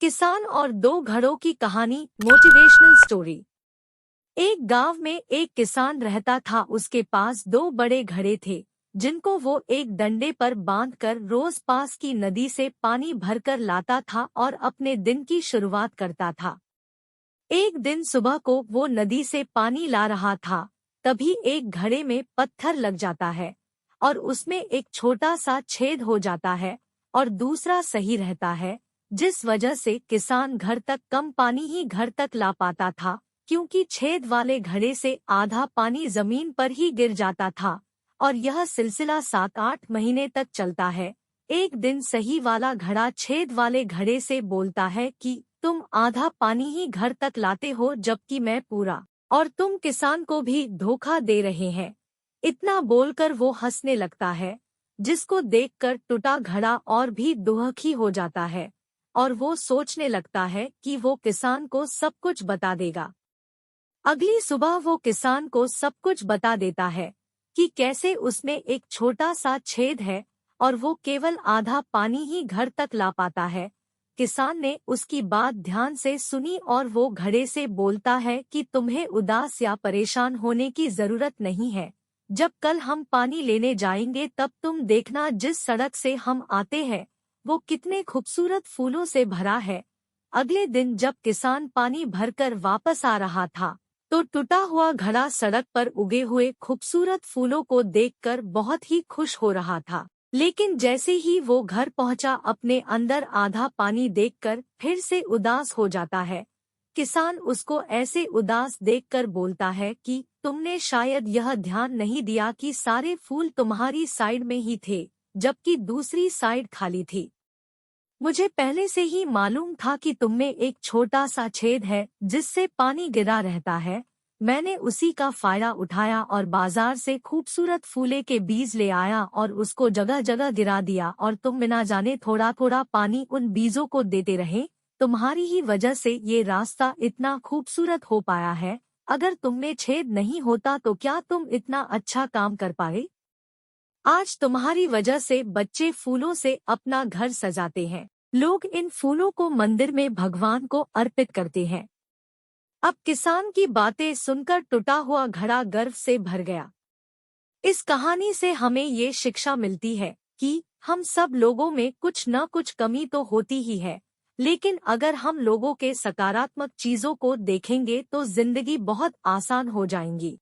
किसान और दो घड़ों की कहानी। Motivational story. एक गांव में एक किसान रहता था। उसके पास दो बड़े घड़े थे जिनको वो एक डंडे पर बांधकर रोज पास की नदी से पानी भरकर लाता था और अपने दिन की शुरुआत करता था। एक दिन सुबह को वो नदी से पानी ला रहा था, तभी एक घड़े में पत्थर लग जाता है और उसमें एक छोटा सा छेद हो जाता है और दूसरा सही रहता है, जिस वजह से किसान घर तक कम पानी ही घर तक ला पाता था, क्योंकि छेद वाले घड़े से आधा पानी जमीन पर ही गिर जाता था। और यह सिलसिला 7-8 महीने तक चलता है। एक दिन सही वाला घड़ा छेद वाले घड़े से बोलता है कि तुम आधा पानी ही घर तक लाते हो जबकि मैं पूरा, और तुम किसान को भी धोखा दे रहे हैं। इतना बोलकर वो हंसने लगता है, जिसको देखकर टूटा घड़ा और भी दुखी हो जाता है और वो सोचने लगता है कि वो किसान को सब कुछ बता देगा। अगली सुबह वो किसान को सब कुछ बता देता है कि कैसे उसमें एक छोटा सा छेद है और वो केवल आधा पानी ही घर तक ला पाता है। किसान ने उसकी बात ध्यान से सुनी और वो घड़े से बोलता है कि तुम्हें उदास या परेशान होने की जरूरत नहीं है। जब कल हम पानी लेने जाएंगे तब तुम देखना जिस सड़क से हम आते हैं वो कितने खूबसूरत फूलों से भरा है। अगले दिन जब किसान पानी भरकर वापस आ रहा था तो टूटा हुआ घड़ा सड़क पर उगे हुए खूबसूरत फूलों को देखकर बहुत ही खुश हो रहा था। लेकिन जैसे ही वो घर पहुंचा अपने अंदर आधा पानी देखकर फिर से उदास हो जाता है। किसान उसको ऐसे उदास देखकर बोलता है कि तुमने शायद यह ध्यान नहीं दिया कि सारे फूल तुम्हारी साइड में ही थे जबकि दूसरी साइड खाली थी। मुझे पहले से ही मालूम था कि तुममें एक छोटा सा छेद है जिससे पानी गिरा रहता है। मैंने उसी का फायदा उठाया और बाजार से खूबसूरत फूले के बीज ले आया और उसको जगह जगह गिरा दिया और तुम बिना जाने थोड़ा थोड़ा पानी उन बीजों को देते रहे। तुम्हारी ही वजह से ये रास्ता इतना खूबसूरत हो पाया है। अगर तुममें छेद नहीं होता तो क्या तुम इतना अच्छा काम कर पाए? आज तुम्हारी वजह से बच्चे फूलों से अपना घर सजाते हैं। लोग इन फूलों को मंदिर में भगवान को अर्पित करते हैं। अब किसान की बातें सुनकर टूटा हुआ घड़ा गर्व से भर गया। इस कहानी से हमें ये शिक्षा मिलती है कि हम सब लोगों में कुछ न कुछ कमी तो होती ही है, लेकिन अगर हम लोगों के सकारात्मक चीजों को देखेंगे तो जिंदगी बहुत आसान हो जाएंगी।